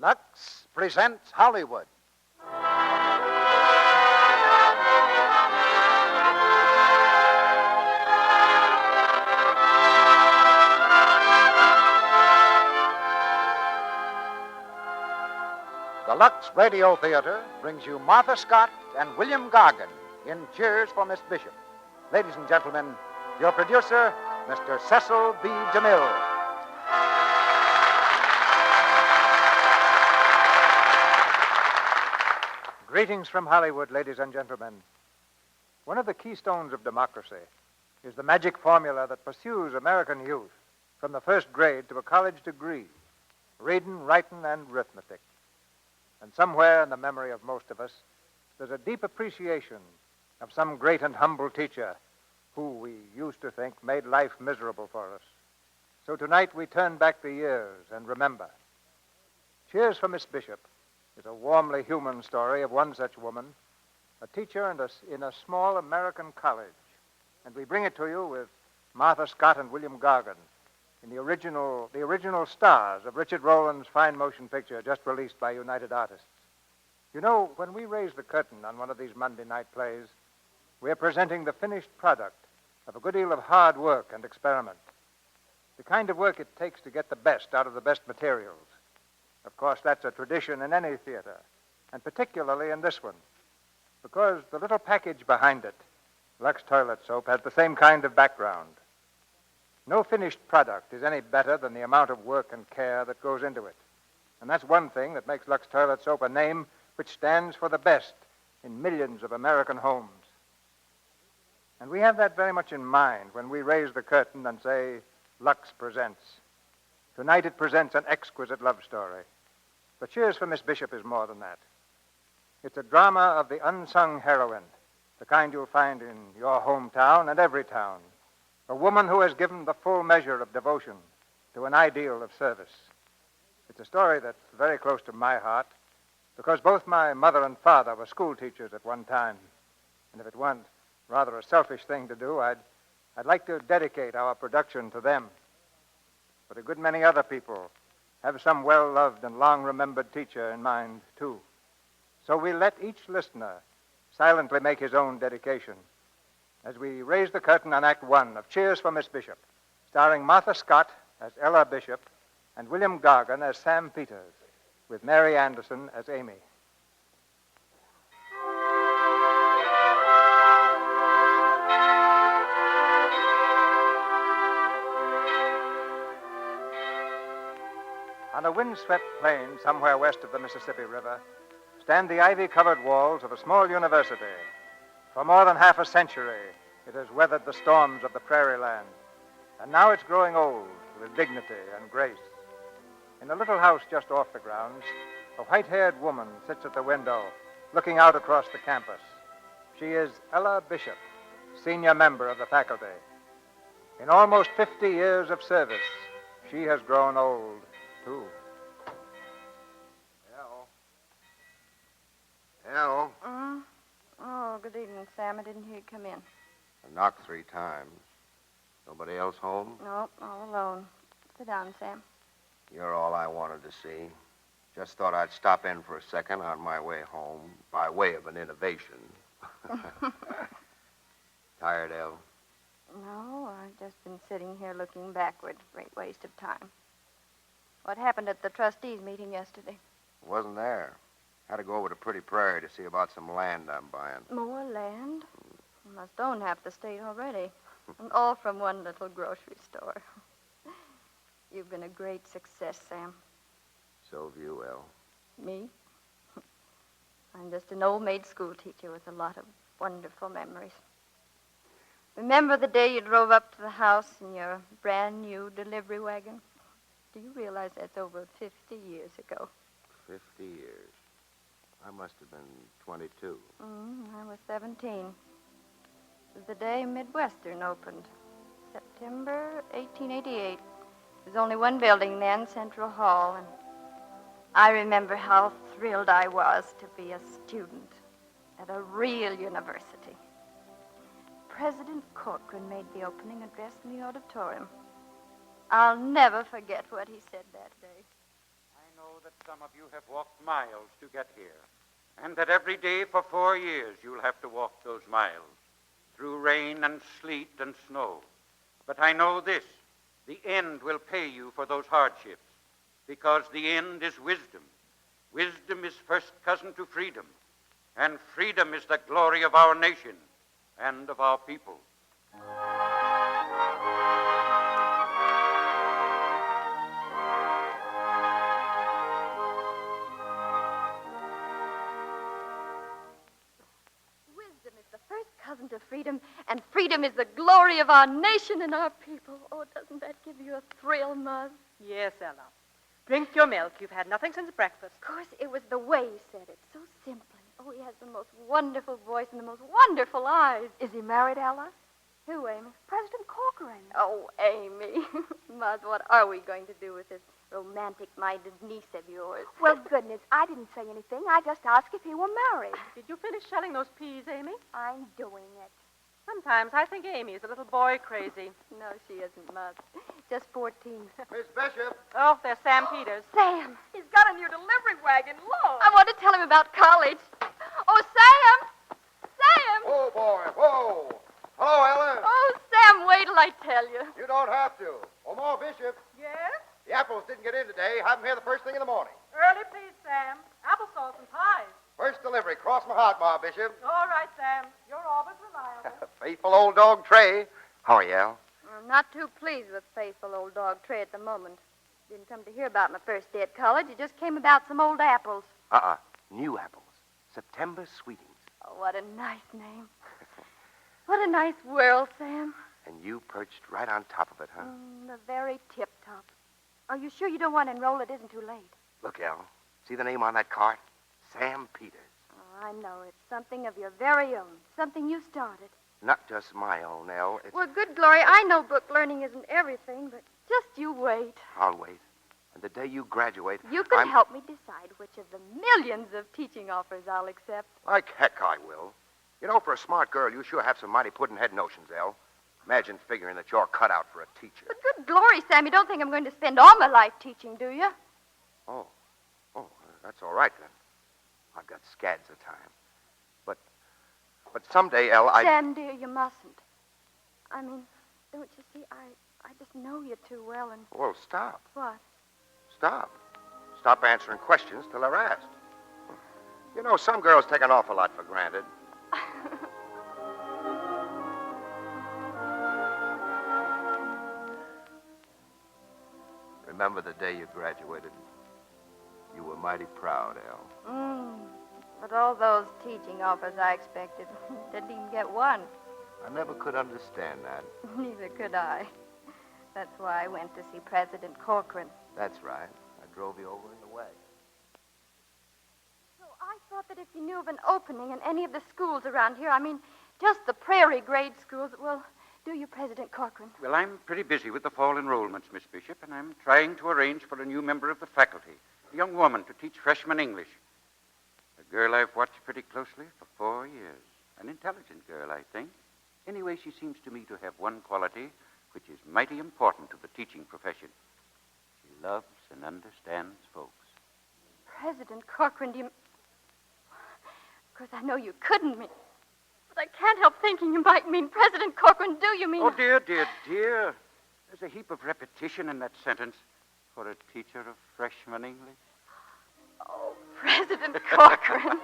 Lux presents Hollywood. The Lux Radio Theatre brings you Martha Scott and William Gargan in Cheers for Miss Bishop. Ladies and gentlemen, your producer, Mr. Cecil B. DeMille. Greetings from Hollywood, ladies and gentlemen. One of the keystones of democracy is the magic formula that pursues American youth from the first grade to a college degree, reading, writing, and arithmetic. And somewhere in the memory of most of us, there's a deep appreciation of some great and humble teacher who we used to think made life miserable for us. So tonight we turn back the years and remember. Cheers for Miss Bishop is a warmly human story of one such woman, a teacher in a small American college. And we bring it to you with Martha Scott and William Gargan in the original stars of Richard Rowland's fine motion picture just released by United Artists. You know, when we raise the curtain on one of these Monday night plays, we're presenting the finished product of a good deal of hard work and experiment. The kind of work it takes to get the best out of the best materials. Of course, that's a tradition in any theater, and particularly in this one, because the little package behind it, Lux Toilet Soap, has the same kind of background. No finished product is any better than the amount of work and care that goes into it. And that's one thing that makes Lux Toilet Soap a name which stands for the best in millions of American homes. And we have that very much in mind when we raise the curtain and say, Lux presents. Tonight it presents an exquisite love story. But Cheers for Miss Bishop is more than that. It's a drama of the unsung heroine, the kind you'll find in your hometown and every town. A woman who has given the full measure of devotion to an ideal of service. It's a story that's very close to my heart because both my mother and father were school teachers at one time. And if it weren't rather a selfish thing to do, I'd like to dedicate our production to them. But a good many other people have some well-loved and long-remembered teacher in mind, too. So we let each listener silently make his own dedication as we raise the curtain on Act One of Cheers for Miss Bishop, starring Martha Scott as Ella Bishop and William Gargan as Sam Peters, with Mary Anderson as Amy. On a windswept plain somewhere west of the Mississippi River stand the ivy-covered walls of a small university. For more than half a century, it has weathered the storms of the prairie land, and now it's growing old with dignity and grace. In a little house just off the grounds, a white-haired woman sits at the window, looking out across the campus. She is Ella Bishop, senior member of the faculty. In almost 50 years of service, she has grown old, too. Hello. Oh, good evening, Sam. I didn't hear you come in. I knocked 3 times. Nobody else home? No, all alone. Sit down, Sam. You're all I wanted to see. Just thought I'd stop in for a second on my way home, by way of an innovation. Tired, El? No, I've just been sitting here looking backward. Great waste of time. What happened at the trustees' meeting yesterday? Wasn't there. Had to go over to Pretty Prairie to see about some land I'm buying. More land? You must own half the state already. And all from one little grocery store. You've been a great success, Sam. So have you, El. Me? I'm just an old maid school teacher with a lot of wonderful memories. Remember the day you drove up to the house in your brand new delivery wagon? Do you realize that's over 50 years ago? 50 years. I must have been 22. I was 17. It was the day Midwestern opened. September 1888. There was only one building then, Central Hall, and I remember how thrilled I was to be a student at a real university. President Corcoran made the opening address in the auditorium. I'll never forget what he said that day. I know that some of you have walked miles to get here, and that every day for 4 years you'll have to walk those miles, through rain and sleet and snow. But I know this, the end will pay you for those hardships, because the end is wisdom. Wisdom is first cousin to freedom, and freedom is the glory of our nation and of our people. Cousin to freedom, and freedom is the glory of our nation and our people. Oh, doesn't that give you a thrill, Mother? Yes, Ella. Drink your milk. You've had nothing since breakfast. Of course, it was the way he said it, so simply. Oh, he has the most wonderful voice and the most wonderful eyes. Is he married, Ella? Who, Amy? President Corcoran. Oh, Amy. Mother, what are we going to do with this romantic-minded niece of yours? Well, goodness, I didn't say anything. I just asked if he were married. Did you finish shelling those peas, Amy? I'm doing it. Sometimes I think Amy is a little boy crazy. No, she isn't, Mother. Just 14. Miss Bishop. Oh, there's Sam Peters. Sam! He's got a new delivery wagon. Look. I want to tell him about college. Oh, Sam! Sam! Whoa, boy, whoa. Hello, Ellen. Oh, Sam, wait till I tell you. You don't have to. Omar Bishop. Yes? The apples didn't get in today. Have them here the first thing in the morning. Early, please, Sam. Applesauce and pies. First delivery. Cross my heart, Ma Bishop. All right, Sam. You're always reliable. Faithful old dog Trey. How are you, Al? I'm not too pleased with faithful old dog Trey at the moment. Didn't come to hear about my first day at college. It just came about some old apples. New apples. September sweetings. Oh, what a nice name. What a nice world, Sam. And you perched right on top of it, huh? The very tip-top. Are you sure you don't want to enroll? It isn't too late. Look, Al. See the name on that card? Sam Peters. Oh, I know. It's something of your very own. Something you started. Not just my own, El. It's... Well, good glory, I know book learning isn't everything, but just you wait. I'll wait. And the day you graduate... You can help me decide which of the millions of teaching offers I'll accept. Like heck I will. You know, for a smart girl, you sure have some mighty puddin'-head notions, El. Imagine figuring that you're cut out for a teacher. But good glory, Sam, you don't think I'm going to spend all my life teaching, do you? Oh, that's all right, then. I've got scads of time. But someday, El, Sam, dear, you mustn't. I mean, don't you see, I just know you too well, and... Well, stop. What? Stop. Stop answering questions till they're asked. You know, some girls take an awful lot for granted. Remember the day you graduated? You were mighty proud, El. But all those teaching offers I expected, didn't even get one. I never could understand that. Neither could I. That's why I went to see President Corcoran. That's right. I drove you over in the wagon. So I thought that if you knew of an opening in any of the schools around here, I mean, just the prairie grade schools, well, do you, President Corcoran? Well, I'm pretty busy with the fall enrollments, Miss Bishop, and I'm trying to arrange for a new member of the faculty, a young woman to teach freshman English. A girl I've watched pretty closely for 4 years. An intelligent girl, I think. Anyway, she seems to me to have one quality which is mighty important to the teaching profession. She loves and understands folks. President Corcoran, do you... Of course, I know you couldn't mean... But I can't help thinking you might mean President Corcoran. Do you mean... Oh, dear. There's a heap of repetition in that sentence for a teacher of freshman English. Oh, President Corcoran.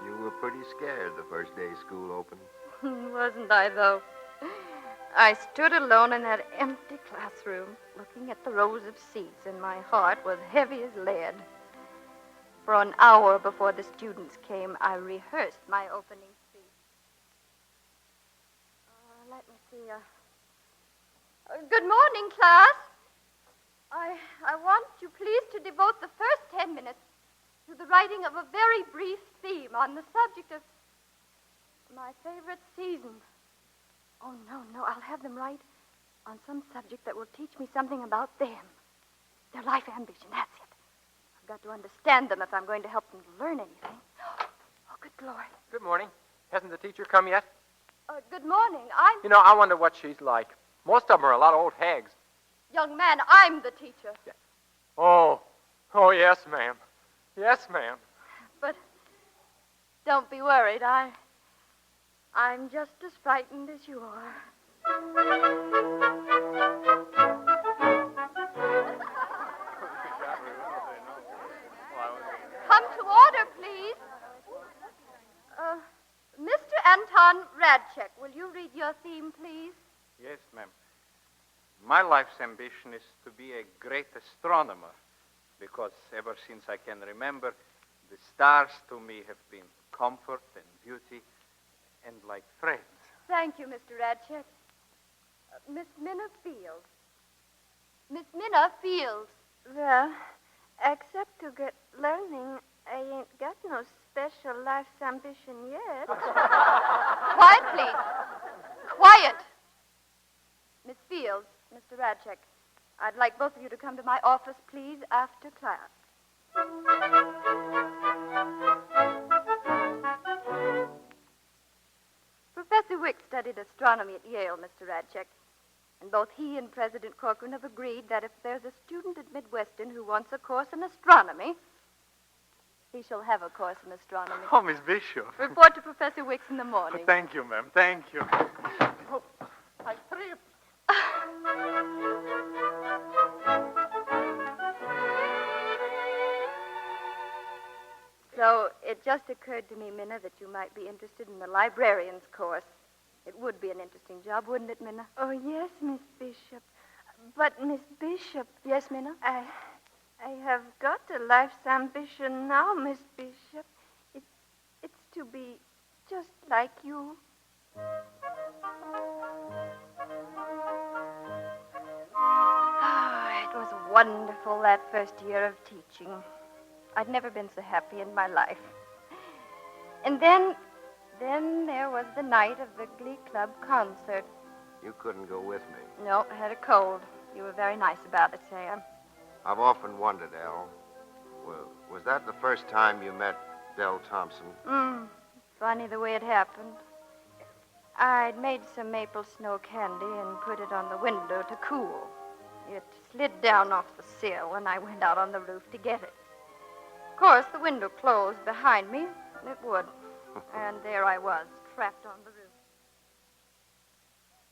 You were pretty scared the first day school opened. Wasn't I, though? I stood alone in that empty classroom, looking at the rows of seats, and my heart was heavy as lead. For an hour before the students came, I rehearsed my opening speech. Let me see. Good morning, class. I want you please to devote the first 10 minutes to the writing of a very brief theme on the subject of my favorite season. Oh, no, I'll have them write on some subject that will teach me something about them. Their life ambition, that's it. I've got to understand them if I'm going to help them learn anything. Oh, good glory. Good morning. Hasn't the teacher come yet? Good morning. I'm... You know, I wonder what she's like. Most of them are a lot of old hags. Young man, I'm the teacher. Oh, yes, ma'am. Yes, ma'am. But don't be worried. I'm just as frightened as you are. Come to order, please. Mr. Anton Radchek, will you read your theme, please? Yes, ma'am. My life's ambition is to be a great astronomer because ever since I can remember, the stars to me have been comfort and beauty and like friends. Thank you, Mr. Radchek. Miss Minna Fields. Miss Minna Fields. Well, except to get learning, I ain't got no special life's ambition yet. Quiet, please. Quiet. Miss Fields, Mr. Radchek, I'd like both of you to come to my office, please, after class. Professor Wick studied astronomy at Yale, Mr. Radchek, and both he and President Corcoran have agreed that if there's a student at Midwestern who wants a course in astronomy, he shall have a course in astronomy. Oh, Miss Bishop. Report to Professor Wicks in the morning. Thank you, ma'am. Thank you. Oh, I tripped. So it just occurred to me, Minna, that you might be interested in the librarian's course. It would be an interesting job, wouldn't it, Minna? Oh, yes, Miss Bishop. But, Miss Bishop... Yes, Minna? I have got a life's ambition now, Miss Bishop. It's to be just like you. It was wonderful, that first year of teaching. I'd never been so happy in my life. And then there was the night of the Glee Club concert. You couldn't go with me. No, I had a cold. You were very nice about it, Sam. I've often wondered, Elle. Well, was that the first time you met Del Thompson? Funny the way it happened. I'd made some maple snow candy and put it on the window to cool. It slid down off the sill when I went out on the roof to get it. Of course, the window closed behind me. It would. And there I was, trapped on the roof.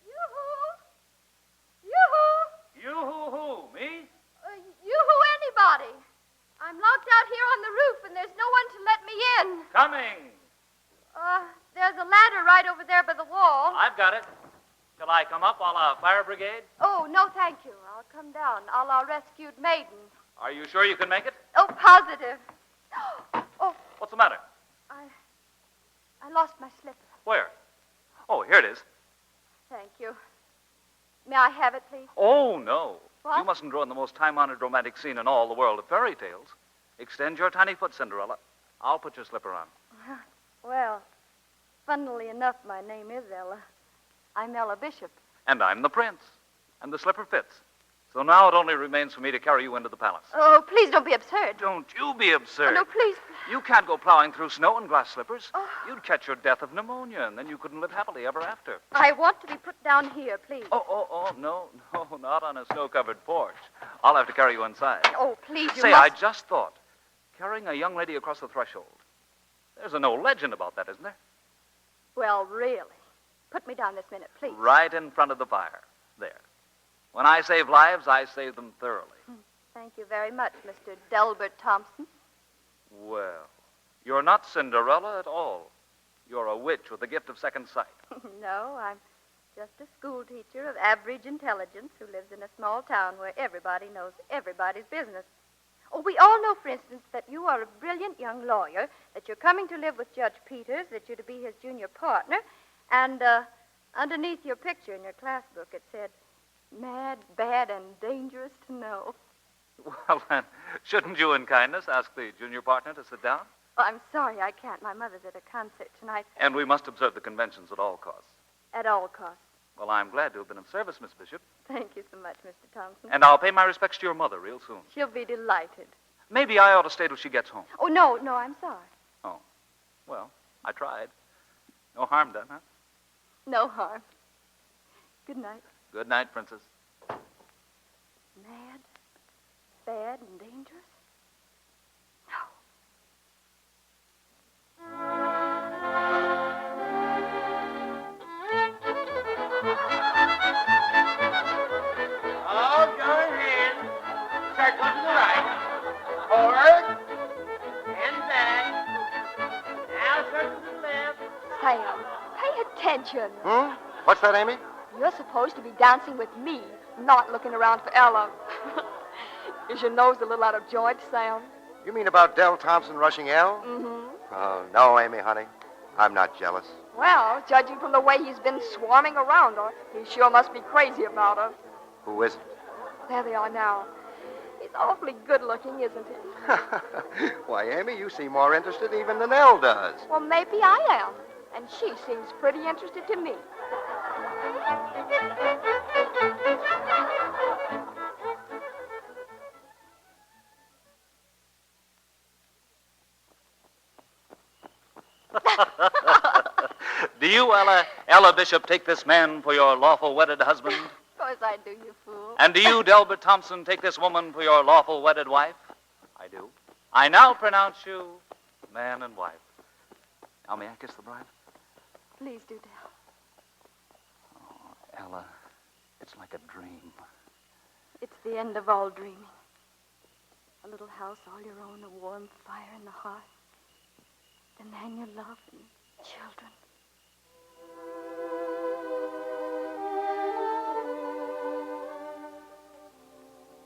Yoo-hoo! Yoo-hoo! You-hoo-hoo, me? Yoo-hoo anybody. I'm locked out here on the roof, and there's no one to let me in. Coming. There's a ladder right over there by the wall. I've got it. Shall I come up a la fire brigade? Oh, no, thank you. I'll come down, a la rescued maiden. Are you sure you can make it? Oh, positive. Oh, What's the matter? I lost my slipper. Where? Oh, here it is. Thank you. May I have it, please? Oh, no. What? You mustn't ruin the most time-honored romantic scene in all the world of fairy tales. Extend your tiny foot, Cinderella. I'll put your slipper on. Well, funnily enough, my name is Ella. I'm Ella Bishop. And I'm the prince. And the slipper fits. So now it only remains for me to carry you into the palace. Oh, please don't be absurd. Don't you be absurd. Oh, no, please. You can't go plowing through snow in glass slippers. Oh. You'd catch your death of pneumonia, and then you couldn't live happily ever after. I want to be put down here, please. Oh, no, not on a snow-covered porch. I'll have to carry you inside. Oh, please, you Say, must... I just thought, carrying a young lady across the threshold. There's an old legend about that, isn't there? Well, really. Put me down this minute, please. Right in front of the fire. There. When I save lives, I save them thoroughly. Thank you very much, Mr. Delbert Thompson. Well, you're not Cinderella at all. You're a witch with the gift of second sight. No, I'm just a school teacher of average intelligence who lives in a small town where everybody knows everybody's business. Oh, we all know, for instance, that you are a brilliant young lawyer, that you're coming to live with Judge Peters, that you're to be his junior partner, and underneath your picture in your class book it said, mad, bad, and dangerous to know. Well, then, shouldn't you in kindness ask the junior partner to sit down? Oh, I'm sorry, I can't. My mother's at a concert tonight. And we must observe the conventions at all costs. At all costs. Well, I'm glad to have been of service, Miss Bishop. Thank you so much, Mr. Thompson. And I'll pay my respects to your mother real soon. She'll be delighted. Maybe I ought to stay till she gets home. Oh, no, I'm sorry. Oh, well, I tried. No harm done, huh? No harm. Good night. Good night, Princess. Mad, bad, and dangerous? All join hands. Circle to the right. Forward. And back. Now circle to the left. Sam, pay attention. What's that, Amy? You're supposed to be dancing with me, not looking around for Ella. Is your nose a little out of joint, Sam? You mean about Del Thompson rushing Elle? Mm-hmm. Oh, no, Amy, honey. I'm not jealous. Well, judging from the way he's been swarming around her, he sure must be crazy about her. Who isn't? There they are now. He's awfully good-looking, isn't he? Why, Amy, you seem more interested even than Elle does. Well, maybe I am. And she seems pretty interested to me. Do you, Ella Bishop, take this man for your lawful wedded husband? Of course I do, you fool. And do you, Delbert Thompson, take this woman for your lawful wedded wife? I do. I now pronounce you man and wife. Now, may I kiss the bride? Please do, Del. Oh, Ella, it's like a dream. It's the end of all dreaming. A little house all your own, a warm fire in the hearth. The man you love and children.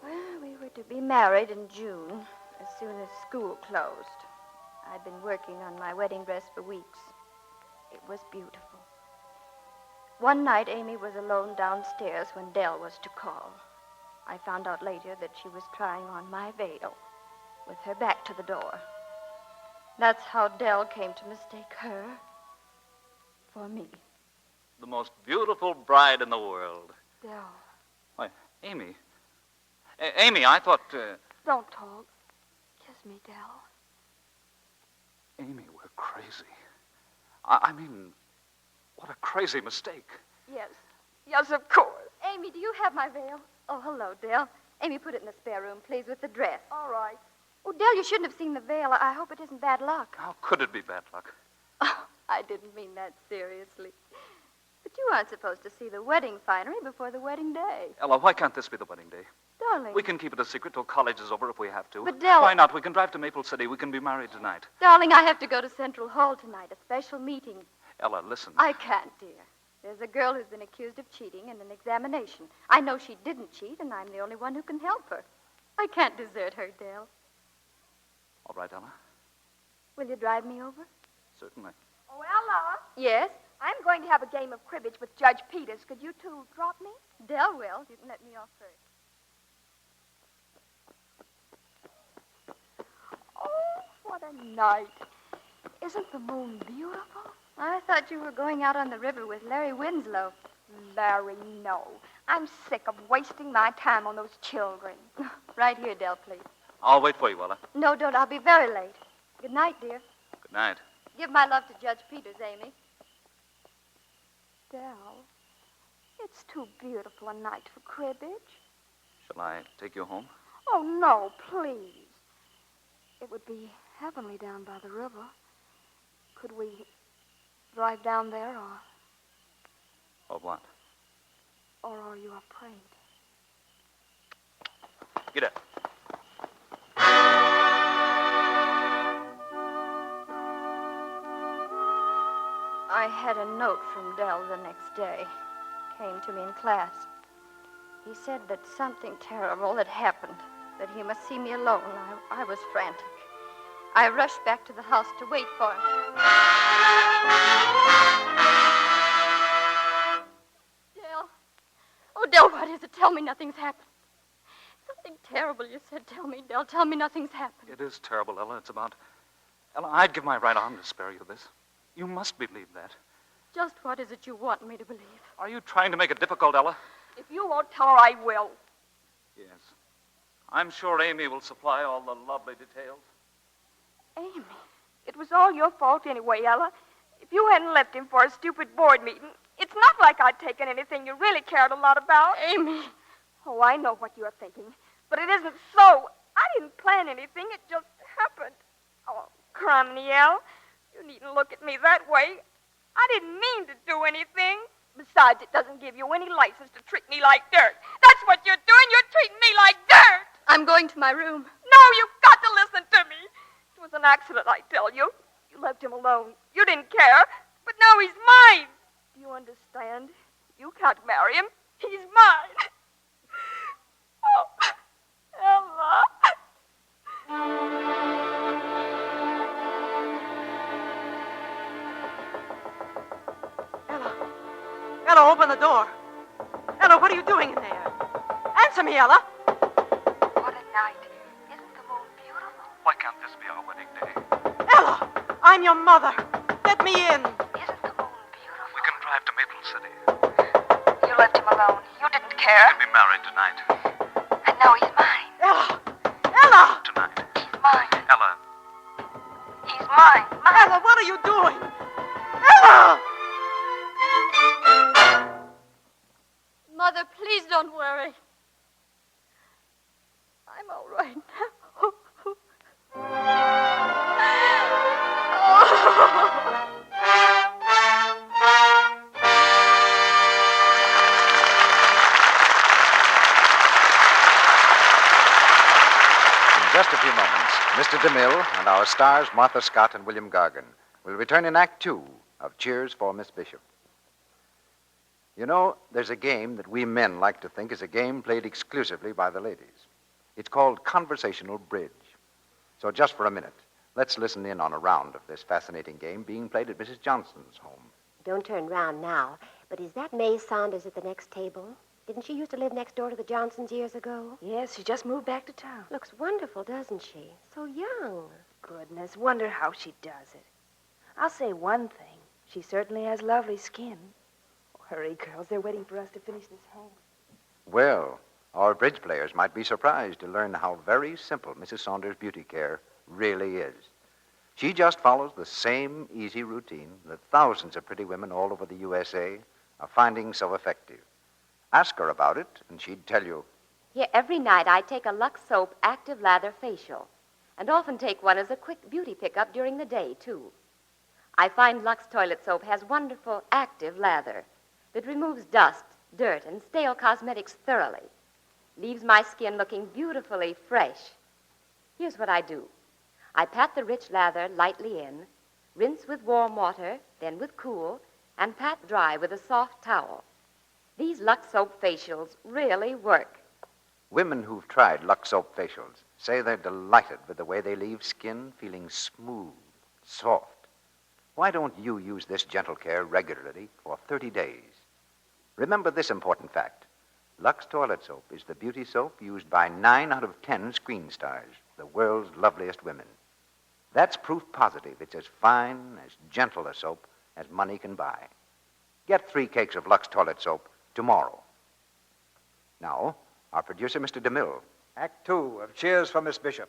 Well, we were to be married in June, as soon as school closed. I'd been working on my wedding dress for weeks. It was beautiful. One night, Amy was alone downstairs when Del was to call. I found out later that she was trying on my veil, with her back to the door. That's how Del came to mistake her for me. The most beautiful bride in the world. Del. Why, Amy. Amy, I thought... Don't talk. Kiss me, Del. Amy, we're crazy. I mean, what a crazy mistake. Yes. Yes, of course. Amy, do you have my veil? Oh, hello, Del. Amy, put it in the spare room, please, with the dress. All right. Oh, Del, you shouldn't have seen the veil. I hope it isn't bad luck. How could it be bad luck? Oh, I didn't mean that seriously. But you aren't supposed to see the wedding finery before the wedding day. Ella, why can't this be the wedding day? Darling. We can keep it a secret till college is over if we have to. But, Del... Why not? We can drive to Maple City. We can be married tonight. Darling, I have to go to Central Hall tonight, a special meeting. Ella, listen. I can't, dear. There's a girl who's been accused of cheating in an examination. I know she didn't cheat, and I'm the only one who can help her. I can't desert her, Del. All right, Ella. Will you drive me over? Certainly. Oh, Ella, Yes? I'm going to have a game of cribbage with Judge Peters. Could you two drop me? Del will. You can let me off first. Oh, what a night. Isn't the moon beautiful? I thought you were going out on the river with Larry Winslow. Larry, no. I'm sick of wasting my time on those children. Right here, Del, please. I'll wait for you, Ella. No, don't. I'll be very late. Good night, dear. Good night. Give my love to Judge Peters, Amy. Del, it's too beautiful a night for cribbage. Shall I take you home? Oh, no, please. It would be heavenly down by the river. Could we drive down there, Or what? or are you afraid? Get up. I had a note from Del the next day. Came to me in class. He said that something terrible had happened, that he must see me alone. I was frantic. I rushed back to the house to wait for him. Del. Oh, Del, what is it? Tell me nothing's happened. Something terrible you said. Tell me, Del. Tell me nothing's happened. It is terrible, Ella. It's about... Ella, I'd give my right arm to spare you this. You must believe that. Just what is it you want me to believe? Are you trying to make it difficult, Ella? If you won't tell her, I will. Yes. I'm sure Amy will supply all the lovely details. Amy, it was all your fault anyway, Ella. If you hadn't left him for a stupid board meeting, it It's not like I'd taken anything you really cared a lot about. Amy. Oh, I know what you're thinking. But it isn't so. I didn't plan anything. It just happened. Oh, Cromwell, you needn't look at me that way. I didn't mean to do anything. Besides, it doesn't give you any license to treat me like dirt. That's what you're doing. You're treating me like dirt. I'm going to my room. No, you've got to listen to me. It was an accident, I tell you. You left him alone. You didn't care. But now he's mine. Do you understand? You can't marry him. He's mine. Oh, Ella. Ella, open the door. Ella, what are you doing in there? Answer me, Ella. What a night. Isn't the moon beautiful? Why can't this be our wedding day? Ella, I'm your mother. Let me in. Isn't the moon beautiful? We can drive to Maple City. You left him alone. You didn't care. We'll be married tonight. And now he's mine. Ella! Ella! Tonight. He's mine. Ella, He's mine. Ella, what are you doing? Ella! Mother, please don't worry. I'm all right now. In just a few moments, Mr. DeMille and our stars, Martha Scott and William Gargan, will return in Act 2 of Cheers for Miss Bishop. You know, there's a game that we men like to think is a game played exclusively by the ladies. It's called conversational bridge. So just for a minute, let's listen in on a round of this fascinating game being played at Mrs. Johnson's home. Don't turn round now, but is that May Saunders at the next table? Didn't she used to live next door to the Johnsons years ago? Yes, she just moved back to town. Looks wonderful, doesn't she? So young. Goodness, wonder how she does it. I'll say one thing. She certainly has lovely skin. Hurry, girls. They're waiting for us to finish this home. Well, our bridge players might be surprised to learn how very simple Mrs. Saunders' beauty care really is. She just follows the same easy routine that thousands of pretty women all over the USA are finding so effective. Ask her about it, and she'd tell you. Here, every night I take a Lux Soap Active Lather facial, and often take one as a quick beauty pickup during the day, too. I find Lux Toilet Soap has wonderful active lather that removes dust, dirt, and stale cosmetics thoroughly, leaves my skin looking beautifully fresh. Here's what I do. I pat the rich lather lightly in, rinse with warm water, then with cool, and pat dry with a soft towel. These Lux Soap facials really work. Women who've tried Lux Soap facials say they're delighted with the way they leave skin feeling smooth, soft. Why don't you use this gentle care regularly for 30 days? Remember this important fact. Lux Toilet Soap is the beauty soap used by 9 out of 10 screen stars, the world's loveliest women. That's proof positive it's as fine, as gentle a soap as money can buy. Get 3 cakes of Lux Toilet Soap tomorrow. Now, our producer, Mr. DeMille. Act 2 of Cheers for Miss Bishop,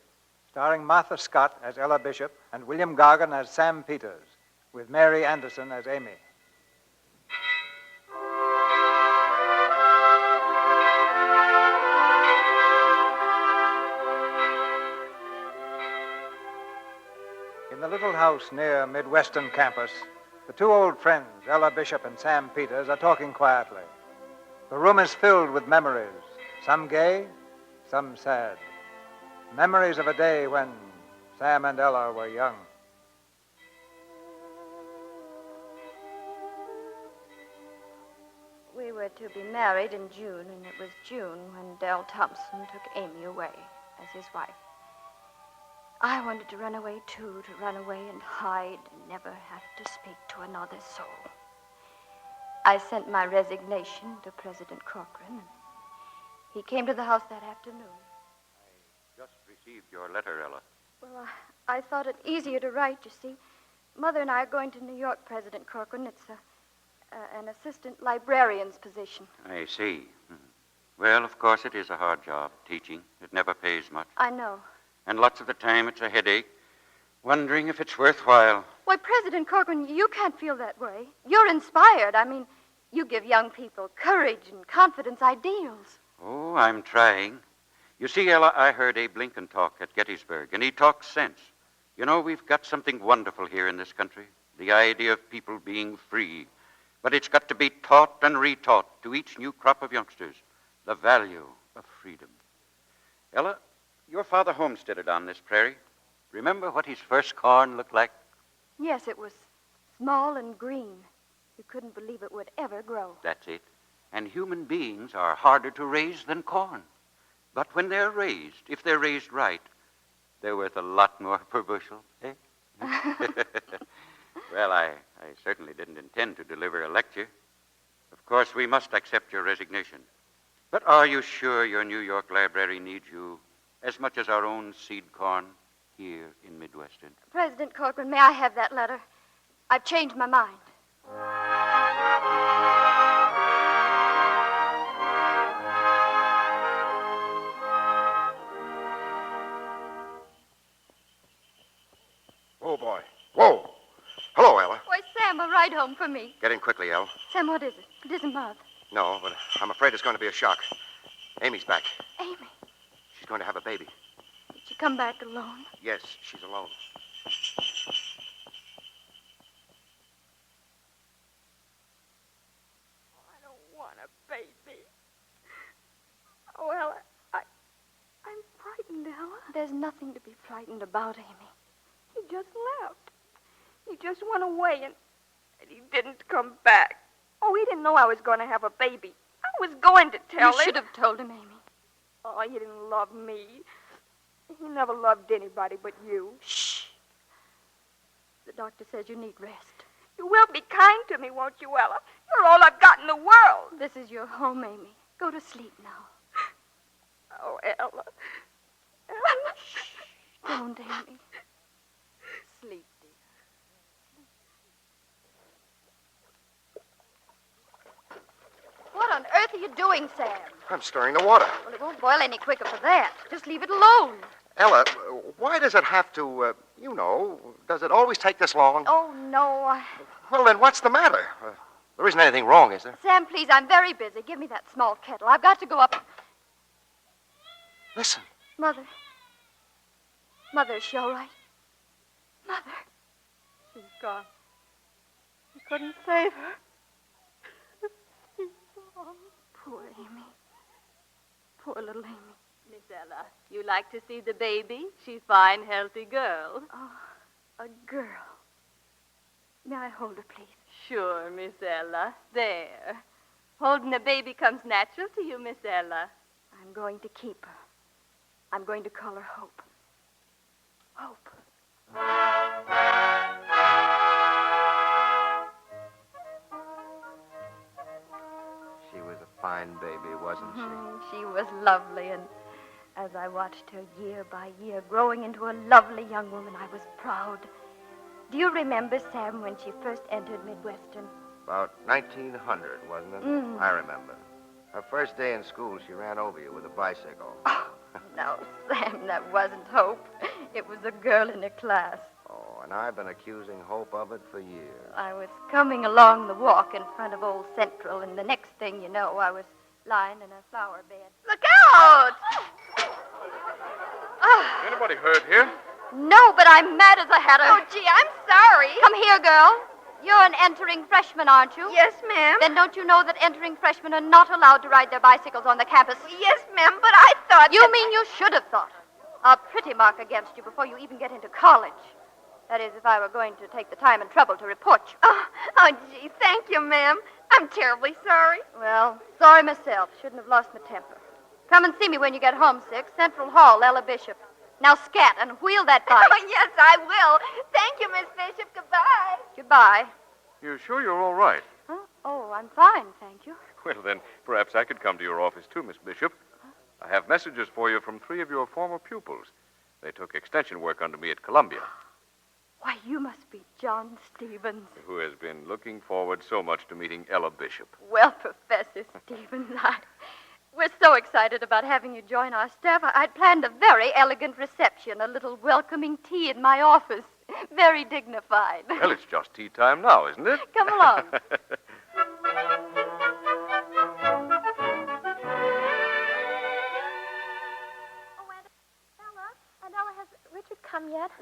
starring Martha Scott as Ella Bishop and William Gargan as Sam Peters, with Mary Anderson as Amy. In the little house near Midwestern campus, the 2 old friends, Ella Bishop and Sam Peters, are talking quietly. The room is filled with memories, some gay, some sad. Memories of a day when Sam and Ella were young. We were to be married in June, and it was June when Del Thompson took Amy away as his wife. I wanted to run away, too, to run away and hide and never have to speak to another soul. I sent my resignation to President Corcoran, and he came to the house that afternoon. I just received your letter, Ella. Well, I thought it easier to write, you see. Mother and I are going to New York, President Corcoran. It's an assistant librarian's position. I see. Well, of course, it is a hard job, teaching. It never pays much. I know. And lots of the time it's a headache, wondering if it's worthwhile. Why, President Corcoran, you can't feel that way. You're inspired. I mean, You give young people courage and confidence ideals. Oh, I'm trying. You see, Ella, I heard Abe Lincoln talk at Gettysburg, and he talks sense. You know, we've got something wonderful here in this country, the idea of people being free. But it's got to be taught and retaught to each new crop of youngsters, the value of freedom. Ella, your father homesteaded on this prairie. Remember what his first corn looked like? Yes, it was small and green. You couldn't believe it would ever grow. That's it. And human beings are harder to raise than corn. But when they're raised, if they're raised right, they're worth a lot more per bushel, eh? Well, I certainly didn't intend to deliver a lecture. Of course, we must accept your resignation. But are you sure your New York library needs you as much as our own seed corn here in Midwestern? President Corcoran, may I have that letter? I've changed my mind. Oh, boy. Whoa. Hello, Ella. Why, Sam, a ride home for me. Get in quickly, Elle. Sam, what is it? It isn't Mother. No, but I'm afraid it's going to be a shock. Amy's back. Amy, She's going to have a baby. did she come back alone? Yes, she's alone. I don't want a baby. Oh, Ella, I'm frightened, Ella. There's nothing to be frightened about, Amy. He just left. He just went away, and he didn't come back. Oh, he didn't know I was going to have a baby. I was going to tell him. You should have told him, Amy. Oh, he didn't love me. He never loved anybody but you. Shh. The doctor says you need rest. You will be kind to me, won't you, Ella? You're all I've got in the world. This is your home, Amy. Go to sleep now. Oh, Ella. Don't, Amy. Sleep, dear. What on earth are you doing, Sam? I'm stirring the water. Well, it won't boil any quicker for that. Just leave it alone. Ella, why does it have to, does it always take this long? Oh, no. Well, then what's the matter? There isn't anything wrong, is there? Sam, please, I'm very busy. Give me that small kettle. I've got to go up. Listen. Mother. Mother, is she all right? Mother. She's gone. You couldn't save her. She's gone. Poor Amy. Poor little Amy. Miss Ella, you like to see the baby? She's a fine, healthy girl. Oh, a girl. May I hold her, please? Sure, Miss Ella. There. Holding a baby comes natural to you, Miss Ella. I'm going to keep her. I'm going to call her Hope. Hope. She was a fine baby, wasn't she? She was lovely, and as I watched her year by year growing into a lovely young woman, I was proud. Do you remember, Sam, when she first entered Midwestern? About 1900, wasn't it? Mm. I remember. Her first day in school, she ran over you with a bicycle. Oh, no, Sam, that wasn't Hope. It was a girl in her class. Oh, and I've been accusing Hope of it for years. I was coming along the walk in front of Old Central, and the next thing you know, I was lying in a flower bed. Look out! Anybody hurt here? No, but I'm mad as a hatter. Oh, gee, I'm sorry. Come here, girl. You're an entering freshman, aren't you? Yes, ma'am. Then don't you know that entering freshmen are not allowed to ride their bicycles on the campus? Yes, ma'am, but I thought... You mean you should have thought. A pretty mark against you before you even get into college. That is, if I were going to take the time and trouble to report you. Oh, gee, thank you, ma'am. I'm terribly sorry. Well, sorry myself. Shouldn't have lost my temper. Come and see me when you get homesick. Central Hall, Ella Bishop. Now scat and wheel that bike. Oh, yes, I will. Thank you, Miss Bishop. Goodbye. Goodbye. You sure you're all right? Huh? Oh, I'm fine, thank you. Well, then, perhaps I could come to your office, too, Miss Bishop. I have messages for you from 3 of your former pupils. They took extension work under me at Columbia. Why, you must be John Stevens. Who has been looking forward so much to meeting Ella Bishop. Well, Professor Stevens, we're so excited about having you join our staff. I'd planned a very elegant reception, a little welcoming tea in my office. Very dignified. Well, it's just tea time now, isn't it? Come along.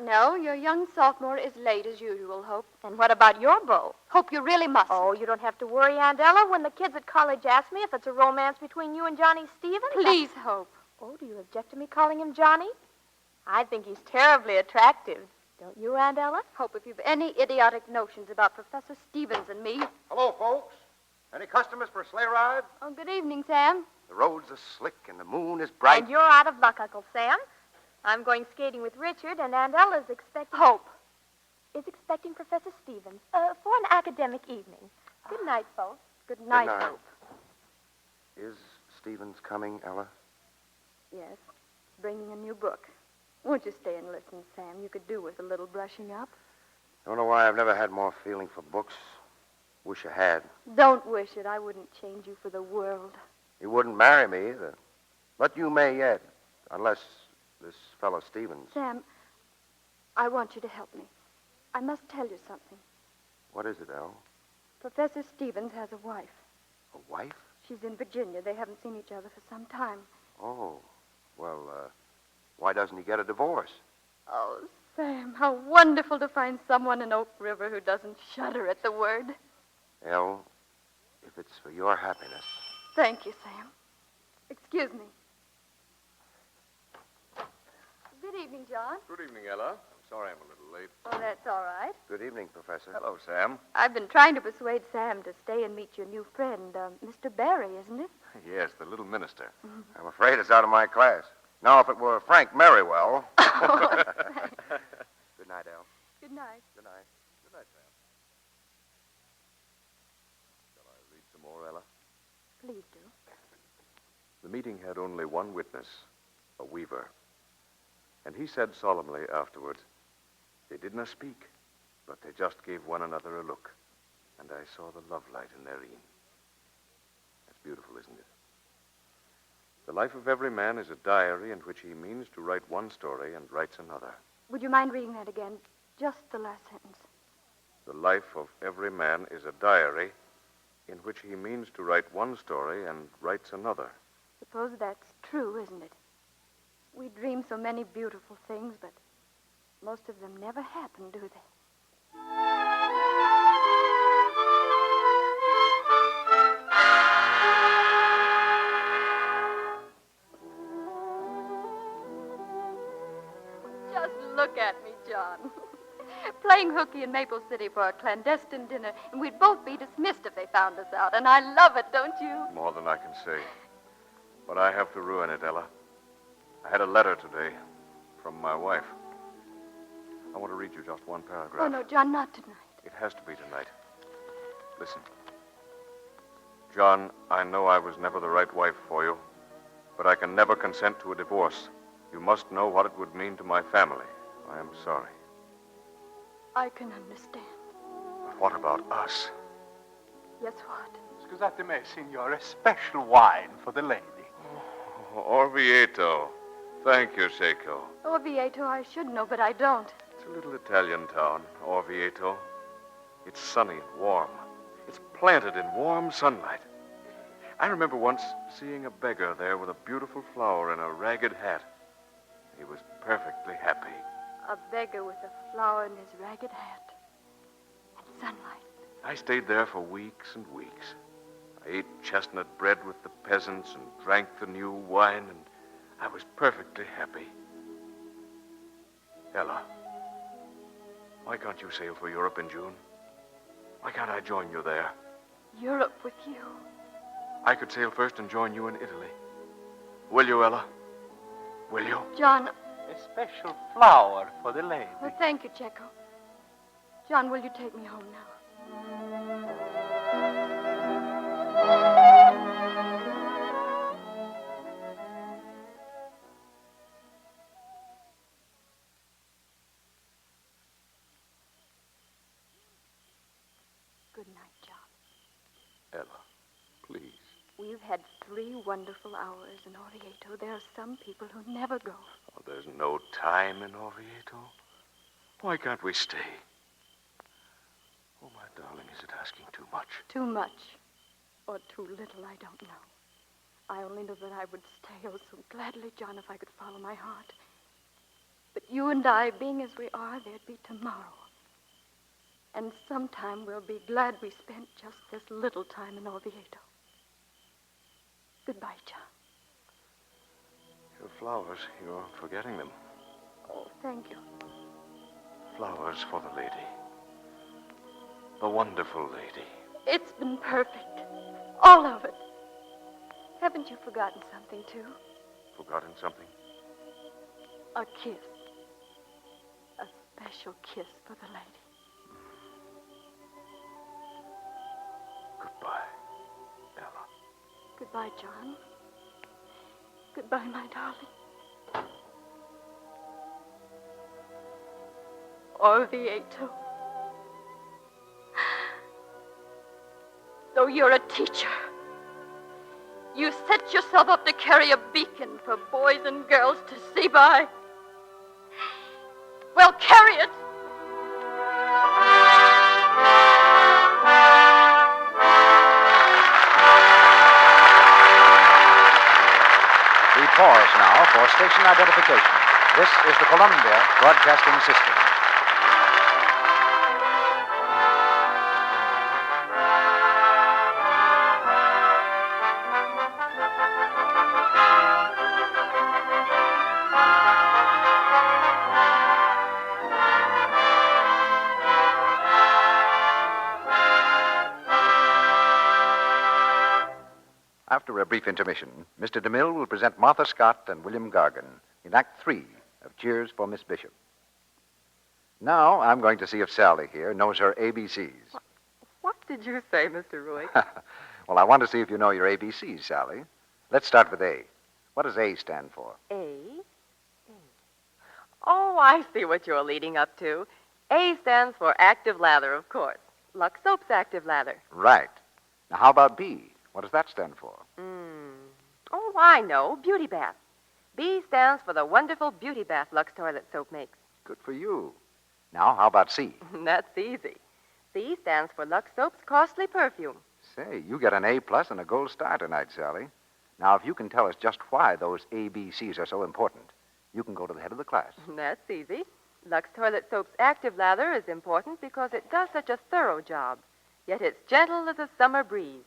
No, your young sophomore is late as usual, Hope. And what about your beau? Hope, you really must. Oh, you don't have to worry, Aunt Ella. When the kids at college ask me if it's a romance between you and Johnny Stevens... Please, Hope. Oh, do you object to me calling him Johnny? I think he's terribly attractive. Don't you, Aunt Ella? Hope, if you've any idiotic notions about Professor Stevens and me... Hello, folks. Any customers for a sleigh ride? Oh, good evening, Sam. The roads are slick and the moon is bright. And you're out of luck, Uncle Sam. I'm going skating with Richard, and Aunt Ella's expecting... Hope. Is expecting Professor Stevens for an academic evening. Good night, folks. Good night, night. Hope. Is Stevens coming, Ella? Yes, bringing a new book. Won't you stay and listen, Sam? You could do with a little brushing up. Don't know why I've never had more feeling for books. Wish I had. Don't wish it. I wouldn't change you for the world. You wouldn't marry me either. But you may yet, unless this fellow Stevens. Sam, I want you to help me. I must tell you something. What is it, El? Professor Stevens has a wife. A wife? She's in Virginia. They haven't seen each other for some time. Oh, well, why doesn't he get a divorce? Oh, Sam, how wonderful to find someone in Oak River who doesn't shudder at the word. El, if it's for your happiness. Thank you, Sam. Excuse me. Good evening, John. Good evening, Ella. I'm sorry I'm a little late. Oh, that's all right. Good evening, Professor. Hello, Sam. I've been trying to persuade Sam to stay and meet your new friend, Mr. Barry, isn't it? Yes, the little minister. I'm afraid it's out of my class. Now, if it were Frank Merriwell. Oh, Good night, El. Good night. Good night. Good night, Sam. Shall I read some more, Ella? Please do. The meeting had only one witness, a weaver. And he said solemnly afterwards, they did not speak, but they just gave one another a look, and I saw the love light in their een. That's beautiful, isn't it? The life of every man is a diary in which he means to write one story and writes another. Would you mind reading that again? Just the last sentence. The life of every man is a diary in which he means to write one story and writes another. Suppose that's true, isn't it? We dream so many beautiful things, but most of them never happen, do they? Just look at me, John. Playing hooky in Maple City for a clandestine dinner, and we'd both be dismissed if they found us out. And I love it, don't you? More than I can say. But I have to ruin it, Ella. I had a letter today from my wife. I want to read you just one paragraph. Oh, no, John, not tonight. It has to be tonight. Listen. John, I know I was never the right wife for you, but I can never consent to a divorce. You must know what it would mean to my family. I am sorry. I can understand. But what about us? Yes, what? Scusate me, signore, special wine for the lady. Orvieto. Thank you, Seiko. Orvieto, I should know, but I don't. It's a little Italian town, Orvieto. It's sunny and warm. It's planted in warm sunlight. I remember once seeing a beggar there with a beautiful flower in a ragged hat. He was perfectly happy. A beggar with a flower in his ragged hat. And sunlight. I stayed there for weeks and weeks. I ate chestnut bread with the peasants and drank the new wine, and I was perfectly happy. Ella, why can't you sail for Europe in June? Why can't I join you there? Europe with you? I could sail first and join you in Italy. Will you, Ella? Will you? John. A special flower for the lady. Well, thank you, Checo. John, will you take me home now? Good night, John. Ella, please. We've had 3 wonderful hours in Orvieto. There are some people who never go. Oh, there's no time in Orvieto. Why can't we stay? Oh, my darling, is it asking too much? Too much. Or too little, I don't know. I only know that I would stay oh so gladly, John, if I could follow my heart. But you and I, being as we are, there'd be tomorrow. And sometime we'll be glad we spent just this little time in Oviedo. Goodbye, John. Your flowers, you're forgetting them. Oh, thank you. Flowers for the lady. The wonderful lady. It's been perfect. All of it. Haven't you forgotten something, too? Forgotten something? A kiss. A special kiss for the lady. Goodbye, Ella. Goodbye, John. Goodbye, my darling. Oviedo. Though you're a teacher, you set yourself up to carry a beacon for boys and girls to see by. Well, carry it. We pause now for station identification. This is the Columbia Broadcasting System. After a brief intermission, Mr. DeMille will present Martha Scott and William Gargan in Act 3 of Cheers for Miss Bishop. Now I'm going to see if Sally here knows her ABCs. What did you say, Mr. Ruick? Well, I want to see if you know your ABCs, Sally. Let's start with A. What does A stand for? A? Oh, I see what you're leading up to. A stands for active lather, of course. Lux Soap's active lather. Right. Now, how about B? What does that stand for? Oh, I know. Beauty bath. B stands for the wonderful beauty bath Lux toilet soap makes. Good for you. Now, how about C? That's easy. C stands for Lux Soap's costly perfume. Say, you get an A+ and a gold star tonight, Sally. Now, if you can tell us just why those ABCs are so important, you can go to the head of the class. That's easy. Lux toilet soap's active lather is important because it does such a thorough job, yet it's gentle as a summer breeze.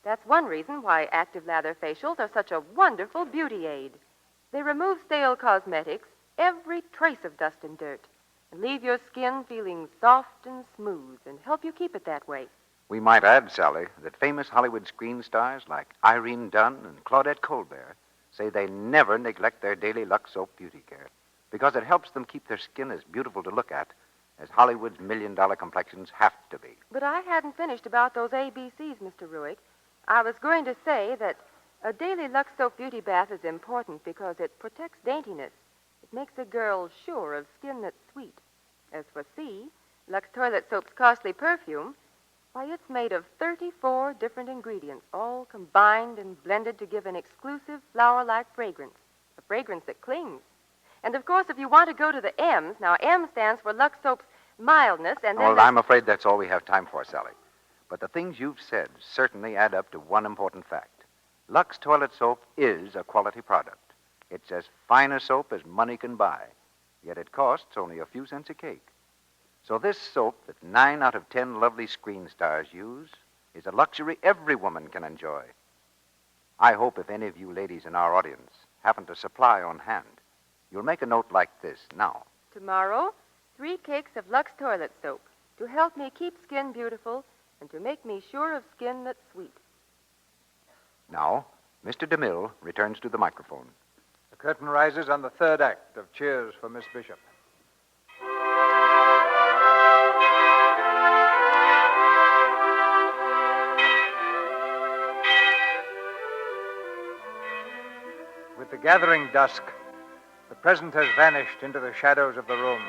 That's one reason why active lather facials are such a wonderful beauty aid. They remove stale cosmetics, every trace of dust and dirt, and leave your skin feeling soft and smooth and help you keep it that way. We might add, Sally, that famous Hollywood screen stars like Irene Dunn and Claudette Colbert say they never neglect their daily Lux soap beauty care because it helps them keep their skin as beautiful to look at as Hollywood's million-dollar complexions have to be. But I hadn't finished about those ABCs, Mr. Ruick. I was going to say that a daily Lux soap beauty bath is important because it protects daintiness. It makes a girl sure of skin that's sweet. As for C, Lux toilet soap's costly perfume, why, it's made of 34 different ingredients, all combined and blended to give an exclusive flower-like fragrance, a fragrance that clings. And, of course, if you want to go to the M's, now M stands for Lux soap's mildness, and then... Well, I'm afraid that's all we have time for, Sally. But the things you've said certainly add up to one important fact. Lux toilet soap is a quality product. It's as fine a soap as money can buy, yet it costs only a few cents a cake. So this soap that 9 out of 10 lovely screen stars use is a luxury every woman can enjoy. I hope if any of you ladies in our audience happen to supply on hand, you'll make a note like this now. Tomorrow, 3 cakes of Lux toilet soap to help me keep skin beautiful and to make me sure of skin that's sweet. Now, Mr. DeMille returns to the microphone. The curtain rises on the third act of Cheers for Miss Bishop. With the gathering dusk, the present has vanished into the shadows of the room,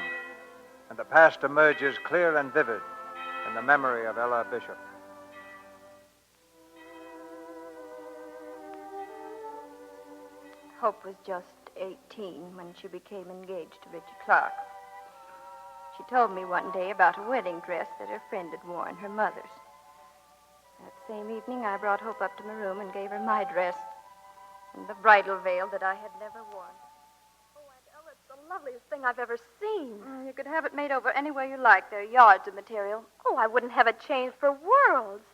and the past emerges clear and vivid in the memory of Ella Bishop. Hope was just 18 when she became engaged to Richie Clark. She told me one day about a wedding dress that her friend had worn, her mother's. That same evening, I brought Hope up to my room and gave her my dress and the bridal veil that I had never worn. Oh, Aunt Ella, it's the the loveliest thing I've ever seen. You could have it made over anywhere you like. There are yards of material. Oh, I wouldn't have it changed for worlds.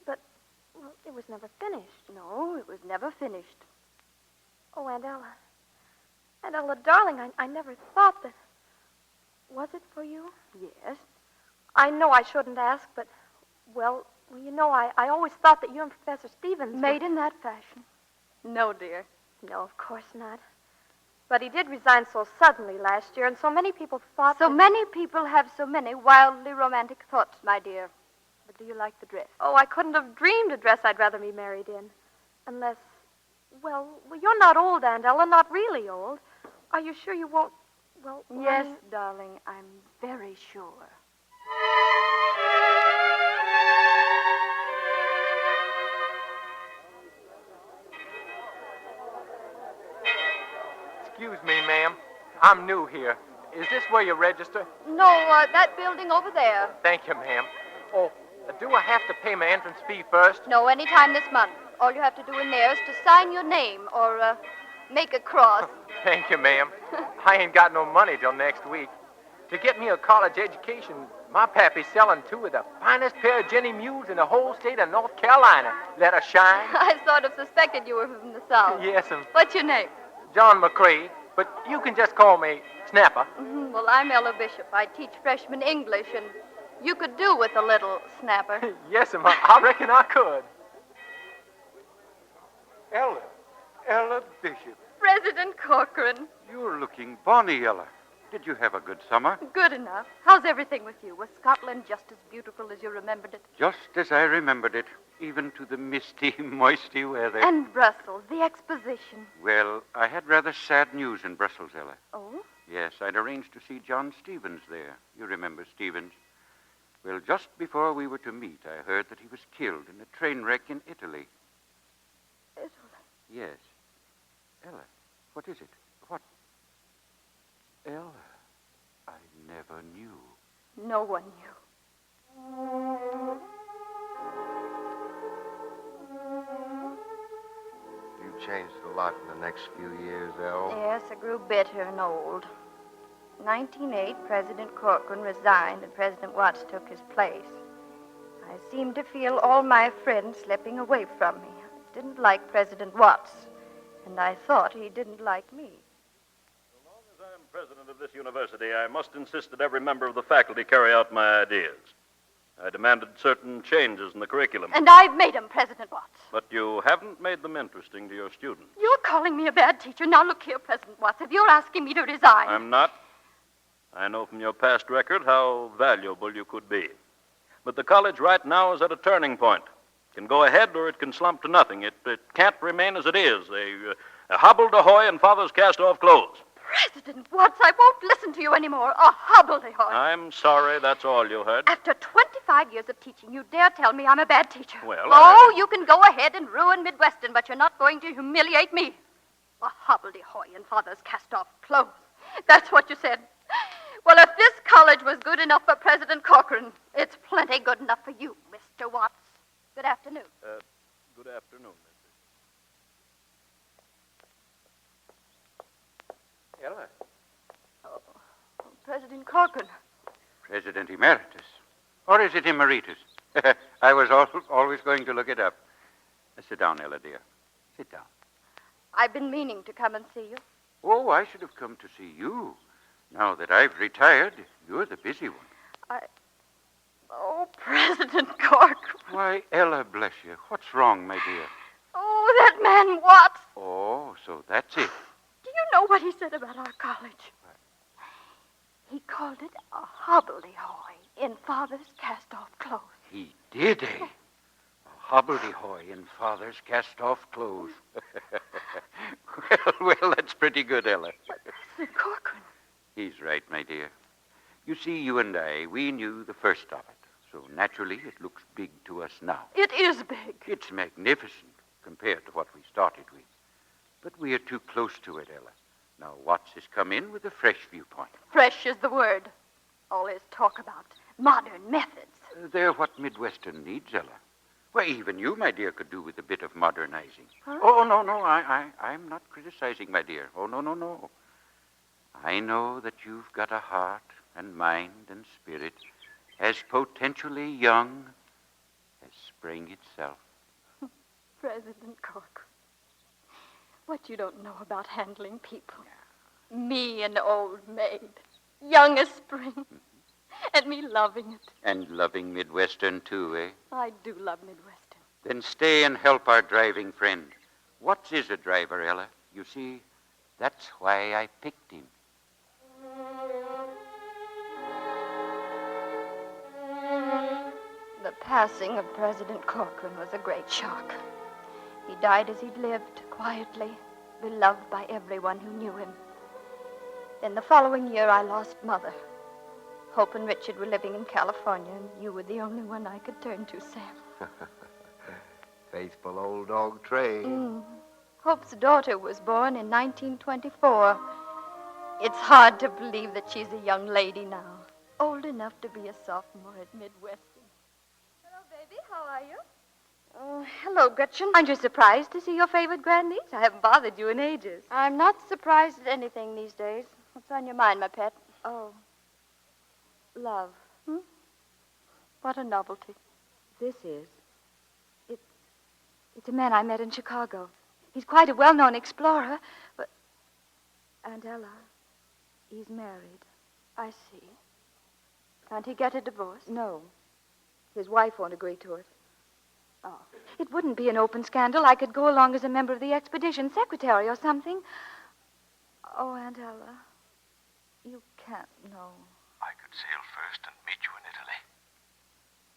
But, well, it was never finished. No, it was never finished. Oh, Aunt Ella. Aunt Ella, darling, I never thought that... Was it for you? Yes. I know I shouldn't ask, but, well, you know, I always thought that you and Professor Stevens... Made in that fashion? No, dear. No, of course not. But he did resign so suddenly last year, and so many people thought So many people have so many wildly romantic thoughts, my dear. But do you like the dress? Oh, I couldn't have dreamed a dress I'd rather be married in. Unless, well, you're not old, Aunt Ella, not really old. Are you sure you won't, well... Yes, darling, I'm very sure. Excuse me, ma'am. I'm new here. Is this where you register? No, that building over there. Thank you, ma'am. Oh, do I have to pay my entrance fee first? No, any time this month. All you have to do in there is to sign your name or make a cross. Thank you, ma'am. I ain't got no money till next week. To get me a college education, my pappy's selling 2 of the finest pair of Jenny mules in the whole state of North Carolina. Let her shine. I sort of suspected you were from the South. Yes, What's your name? John McCrae, but you can just call me Snapper. Mm-hmm. Well, I'm Ella Bishop. I teach freshman English, and you could do with a little snapper. Yes, ma'am. I reckon I could. Ella Bishop. President Corcoran. You're looking bonny, Ella. Did you have a good summer? Good enough. How's everything with you? Was Scotland just as beautiful as you remembered it? Just as I remembered it, even to the misty, moisty weather. And Brussels, the exposition. Well, I had rather sad news in Brussels, Ella. Oh? Yes, I'd arranged to see John Stevens there. You remember Stevens? Well, just before we were to meet, I heard that he was killed in a train wreck in Italy. Italy? Yes. Ella, what is it? What? Ella, I never knew. No one knew. You changed a lot in the next few years, Elle. Yes, I grew bitter and old. In 1908, President Corcoran resigned and President Watts took his place. I seemed to feel all my friends slipping away from me. I didn't like President Watts, and I thought he didn't like me. I'm president of this university, I must insist that every member of the faculty carry out my ideas. I demanded certain changes in the curriculum. And I've made them, President Watts. But you haven't made them interesting to your students. You're calling me a bad teacher. Now look here, President Watts. If you're asking me to resign... I'm not. I know from your past record how valuable you could be. But the college right now is at a turning point. It can go ahead or it can slump to nothing. It can't remain as it is. A hobble-de-hoy in father's cast-off clothes. President Watts, I won't listen to you anymore. A hobble-de-hoy. I'm sorry that's all you heard. After 25 years of teaching, you dare tell me I'm a bad teacher. Well, you can go ahead and ruin Midwestern, but you're not going to humiliate me. A hobble-de-hoy in father's cast-off clothes. That's what you said. Well, if this college was good enough for President Corcoran, it's plenty good enough for you, Mr. Watts. Good afternoon. Good afternoon, Ella. Oh, President Corcoran. President Emeritus. Or is it Emeritus? I was always going to look it up. Sit down, Ella, dear. Sit down. I've been meaning to come and see you. Oh, I should have come to see you. Now that I've retired, you're the busy one. Oh, President Corcoran. Why, Ella, bless you. What's wrong, my dear? Oh, that man Watts. Oh, so that's it. Do you know what he said about our college? What? He called it a hobble-de-hoy in father's cast-off clothes. He did, eh? A hobble-de-hoy in father's cast-off clothes. well, that's pretty good, Ella. President Corcoran. He's right, my dear. You see, you and I, we knew the first of it. So naturally, it looks big to us now. It is big. It's magnificent compared to what we started with. But we are too close to it, Ella. Now, Watts has come in with a fresh viewpoint. Fresh is the word. All his talk about modern methods. They're what Midwestern needs, Ella. Well, even you, my dear, could do with a bit of modernizing. Huh? Oh, no, I'm not criticizing, my dear. Oh, no. I know that you've got a heart and mind and spirit as potentially young as spring itself. President Corcoran, what you don't know about handling people. Me, an old maid, young as spring, and me loving it. And loving Midwestern, too, eh? I do love Midwestern. Then stay and help our driving friend. What is a driver, Ella? You see, that's why I picked him. The passing of President Corcoran was a great shock. He died as he'd lived, quietly, beloved by everyone who knew him. Then the following year, I lost Mother. Hope and Richard were living in California, and you were the only one I could turn to, Sam. Faithful old dog Trey. Hope's daughter was born in 1924. It's hard to believe that she's a young lady now, old enough to be a sophomore at Midwestern. Hello, baby. How are you? Oh, hello, Gretchen. Aren't you surprised to see your favorite grandniece? I haven't bothered you in ages. I'm not surprised at anything these days. What's on your mind, my pet? Oh, love. What a novelty. This is. It's a man I met in Chicago. He's quite a well-known explorer, but... Aunt Ella, he's married. I see. Can't he get a divorce? No. His wife won't agree to it. Oh. It wouldn't be an open scandal. I could go along as a member of the expedition, secretary or something. Oh, Aunt Ella, you can't know. I could sail first and meet you in Italy.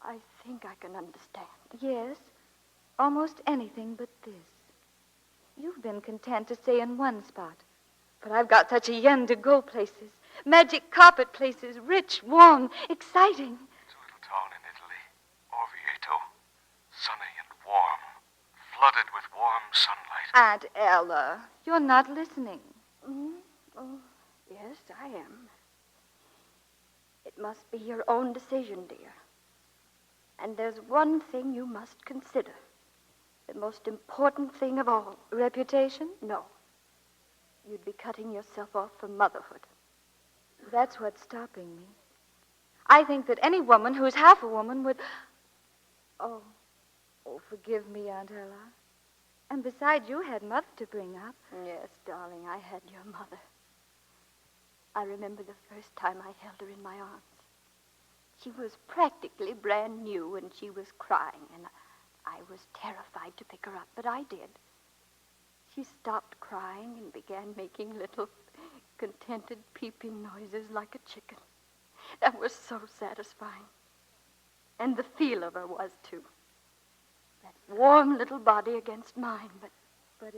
I think I can understand. Yes, almost anything but this. You've been content to stay in one spot. But I've got such a yen to go places. Magic carpet places, rich, warm, exciting. It's a little town in Italy, Orvieto. Sunny and warm, flooded with warm sunlight. Aunt Ella, you're not listening. Oh, yes, I am. It must be your own decision, dear. And there's one thing you must consider. The most important thing of all. Reputation? No. You'd be cutting yourself off from motherhood. That's what's stopping me. I think that any woman who's half a woman would... Oh, forgive me, Aunt Ella. And besides, you had Mother to bring up. Yes, darling, I had your mother. I remember the first time I held her in my arms. She was practically brand new, and she was crying, and I was terrified to pick her up, but I did. She stopped crying and began making little contented peeping noises like a chicken. That was so satisfying. And the feel of her was, too. That warm little body against mine, but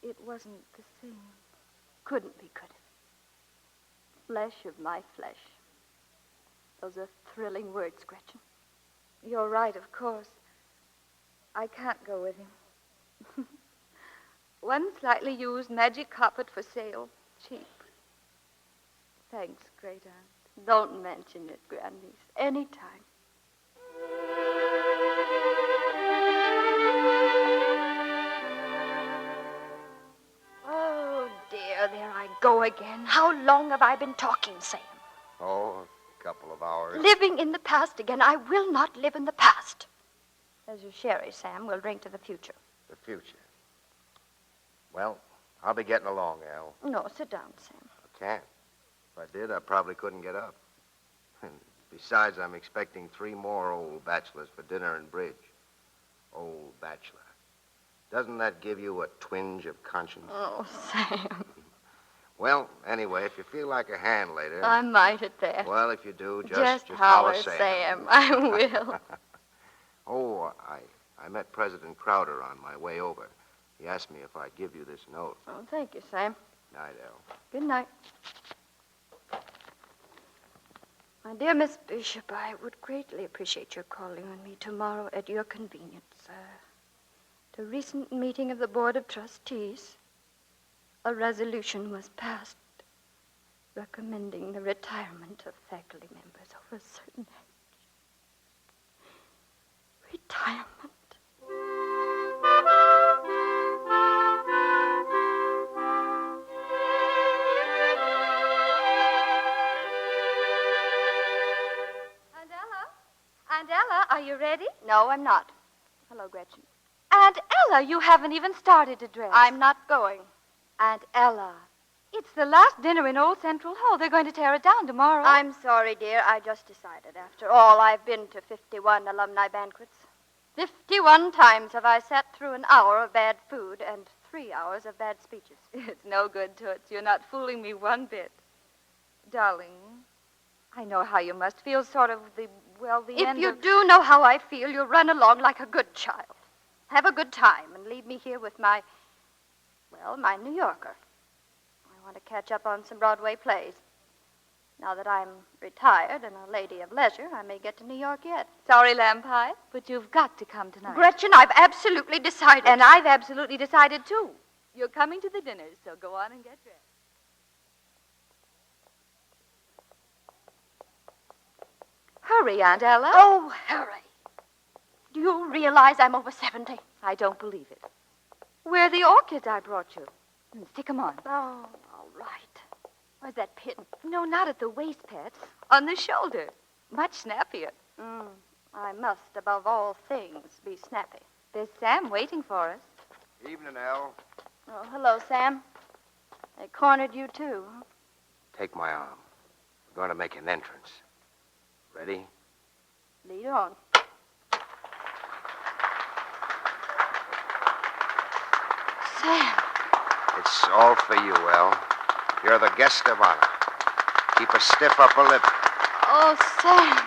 it wasn't the same. Couldn't be, could it? Flesh of my flesh. Those are thrilling words, Gretchen. You're right, of course. I can't go with him. One slightly used magic carpet for sale. Cheap. Thanks, great aunt. Don't mention it, grandniece. Anytime. Oh, dear, there I go again. How long have I been talking, Sam? Oh, a couple of hours. Living in the past again. I will not live in the past. There's your sherry, Sam. We'll drink to the future. The future. Well, I'll be getting along, Al. No, sit down, Sam. I can't. If I did, I probably couldn't get up. And besides, I'm expecting 3 more old bachelors for dinner and bridge. Old bachelor. Doesn't that give you a twinge of conscience? Oh, Sam. Well, anyway, if you feel like a hand later... I might at that. Well, if you do, just holler, Sam. I will. Oh, I met President Crowder on my way over. He asked me if I'd give you this note. Oh, thank you, Sam. Night, Al. Good night. My dear Miss Bishop, I would greatly appreciate your calling on me tomorrow at your convenience. At a recent meeting of the Board of Trustees, a resolution was passed recommending the retirement of faculty members over a certain age. Retirement. No, I'm not. Hello, Gretchen. Aunt Ella, you haven't even started to dress. I'm not going. Aunt Ella, it's the last dinner in Old Central Hall. They're going to tear it down tomorrow. I'm sorry, dear. I just decided. After all, I've been to 51 alumni banquets. 51 times have I sat through an hour of bad food and 3 hours of bad speeches. It's no good, Toots. You're not fooling me one bit. Darling, I know how you must feel, sort of the If end you of... do know how I feel, you'll run along like a good child. Have a good time and leave me here with my New Yorker. I want to catch up on some Broadway plays. Now that I'm retired and a lady of leisure, I may get to New York yet. Sorry, Lamb Pie, but you've got to come tonight. Gretchen, I've absolutely decided. And I've absolutely decided, too. You're coming to the dinner, so go on and get dressed. Hurry, Aunt Ella. Oh, hurry. Do you realize I'm over 70? I don't believe it. Where are the orchids I brought you? Stick 'em on. Oh, all right. Where's that pin? No, not at the waist, Pet. On the shoulder. Much snappier. I must, above all things, be snappy. There's Sam waiting for us. Evening, Al. Oh, hello, Sam. They cornered you, too. Huh? Take my arm. We're going to make an entrance. Ready? Lead on. Sam. It's all for you, Al. You're the guest of honor. Keep a stiff upper lip. Oh, Sam.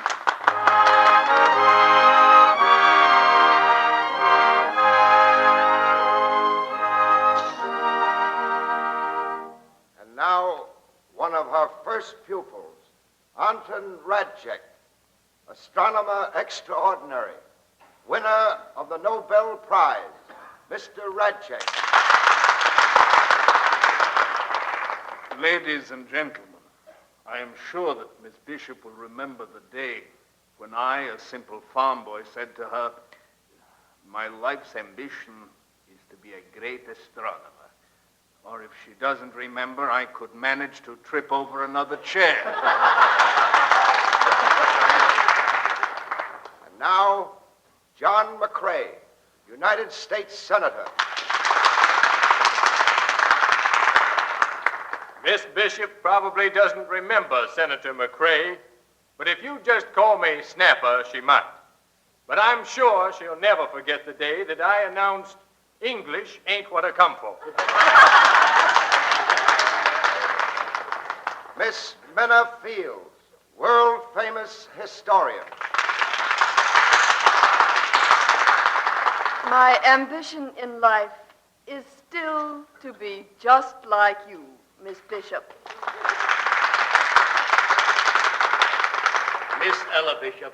And now, one of her first pupils, Anton Radchek, astronomer extraordinary, winner of the Nobel Prize, Mr. Radchek. Ladies and gentlemen, I am sure that Miss Bishop will remember the day when I, a simple farm boy, said to her, my life's ambition is to be a great astronomer. Or if she doesn't remember, I could manage to trip over another chair. And now, John McCrae, United States Senator. Miss Bishop probably doesn't remember Senator McCrae, but if you just call me Snapper, she might. But I'm sure she'll never forget the day that I announced English ain't what I come for. Miss Minna Fields, world-famous historian. My ambition in life is still to be just like you, Miss Bishop. Miss Ella Bishop,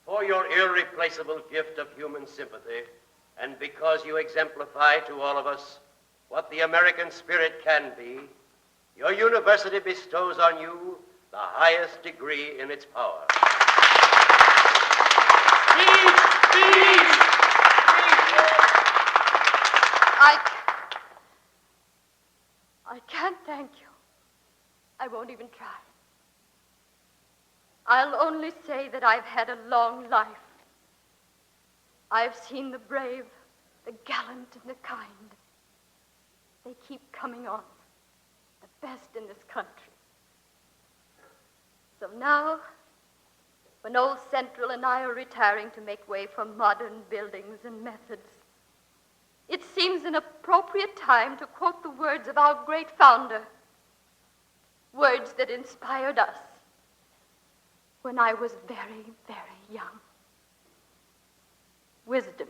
for your irreplaceable gift of human sympathy, and because you exemplify to all of us what the American spirit can be, your university bestows on you the highest degree in its power. I can't thank you. I won't even try. I'll only say that I've had a long life. I've seen the brave, the gallant, and the kind. They keep coming on, the best in this country. So now, when Old Central and I are retiring to make way for modern buildings and methods, it seems an appropriate time to quote the words of our great founder, words that inspired us when I was very, very young. Wisdom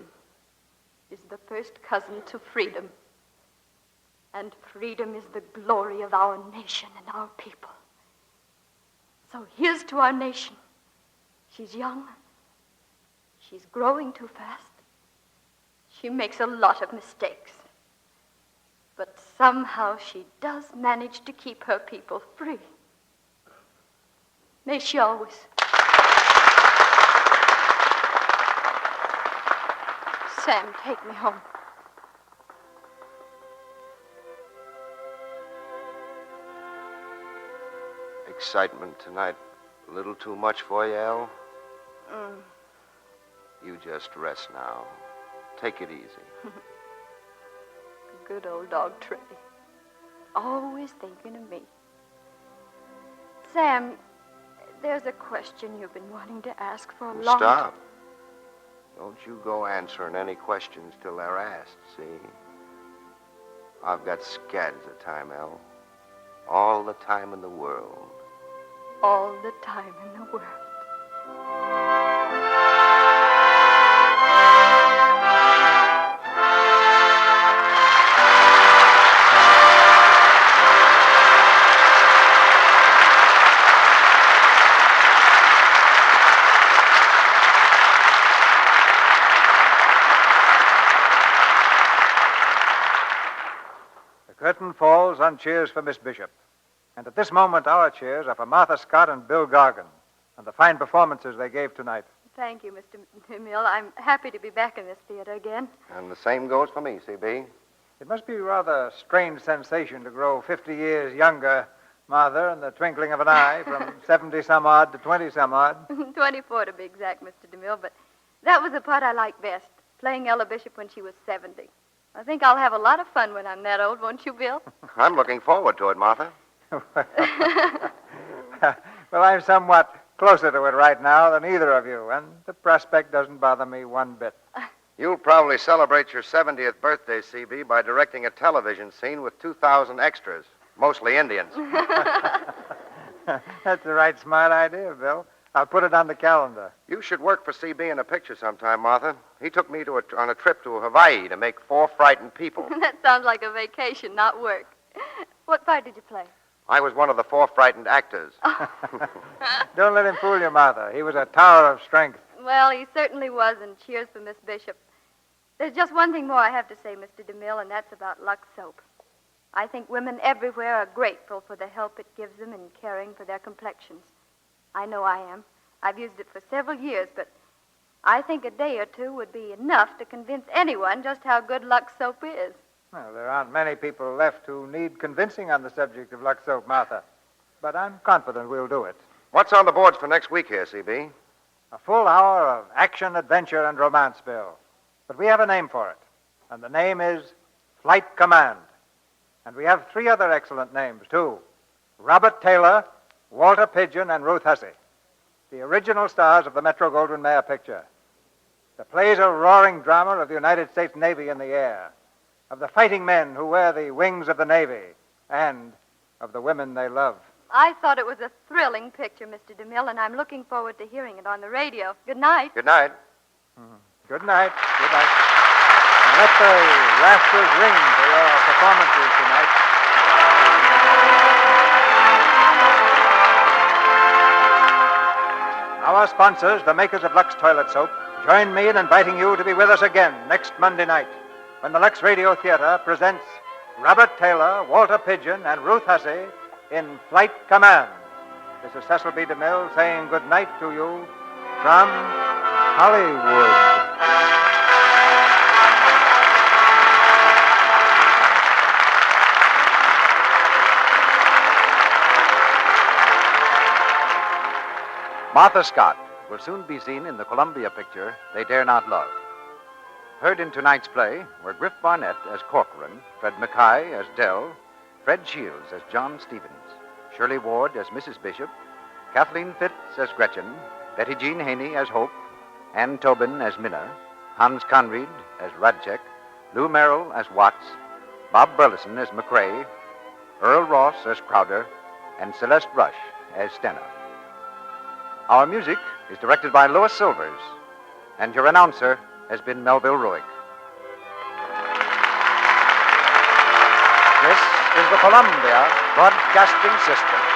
is the first cousin to freedom, and freedom is the glory of our nation and our people. So here's to our nation. She's young. She's growing too fast. She makes a lot of mistakes. But somehow she does manage to keep her people free. May she always. Sam, take me home. Excitement tonight. A little too much for you, Al? You just rest now. Take it easy. Good old dog Trey. Always thinking of me. Sam, there's a question you've been wanting to ask for a long time. Stop. Don't you go answering any questions till they're asked, see? I've got scads of time, El. All the time in the world. All the time in the world. The curtain falls on cheers for Miss Bishop. And at this moment, our cheers are for Martha Scott and Bill Gargan and the fine performances they gave tonight. Thank you, Mr. DeMille. I'm happy to be back in this theater again. And the same goes for me, CB. It must be a rather strange sensation to grow 50 years younger, Martha, in the twinkling of an eye, from 70-some-odd to 20-some-odd. 24 to be exact, Mr. DeMille, but that was the part I liked best, playing Ella Bishop when she was 70. I think I'll have a lot of fun when I'm that old, won't you, Bill? I'm looking forward to it, Martha. Well, I'm somewhat closer to it right now than either of you, and the prospect doesn't bother me one bit. You'll probably celebrate your 70th birthday, CB, by directing a television scene with 2,000 extras, mostly Indians. That's the right smart idea, Bill. I'll put it on the calendar. You should work for CB in a picture sometime, Martha. He took me on a trip to Hawaii to make 4 frightened people. That sounds like a vacation, not work. What part did you play? I was one of the 4 frightened actors. Don't let him fool you, Martha. He was a tower of strength. Well, he certainly was, and cheers for Miss Bishop. There's just one thing more I have to say, Mr. DeMille, and that's about Lux soap. I think women everywhere are grateful for the help it gives them in caring for their complexions. I know I am. I've used it for several years, but I think a day or two would be enough to convince anyone just how good Lux soap is. Well, there aren't many people left who need convincing on the subject of Lux soap, Martha. But I'm confident we'll do it. What's on the boards for next week here, CB? A full hour of action, adventure, and romance, Bill. But we have a name for it, and the name is Flight Command. And we have 3 other excellent names, too. Robert Taylor, Walter Pidgeon, and Ruth Hussey, the original stars of the Metro-Goldwyn-Mayer picture. The play's a roaring drama of the United States Navy in the air, of the fighting men who wear the wings of the Navy, and of the women they love. I thought it was a thrilling picture, Mr. DeMille, and I'm looking forward to hearing it on the radio. Good night. Good night. Good night. Good night. And let the rafters ring for your performances tonight. Our sponsors, the makers of Lux Toilet Soap, join me in inviting you to be with us again next Monday night when the Lux Radio Theatre presents Robert Taylor, Walter Pidgeon, and Ruth Hussey in Flight Command. This is Cecil B. DeMille saying good night to you from Hollywood. Martha Scott will soon be seen in the Columbia picture They Dare Not Love. Heard in tonight's play were Griff Barnett as Corcoran, Fred Mackay as Dell, Fred Shields as John Stevens, Shirley Ward as Mrs. Bishop, Kathleen Fitz as Gretchen, Betty Jean Haney as Hope, Ann Tobin as Minna, Hans Conried as Radchek, Lou Merrill as Watts, Bob Burleson as McCrae, Earl Ross as Crowder, and Celeste Rush as Stenner. Our music is directed by Louis Silvers, and your announcer has been Melville Ruick. This is the Columbia Broadcasting System.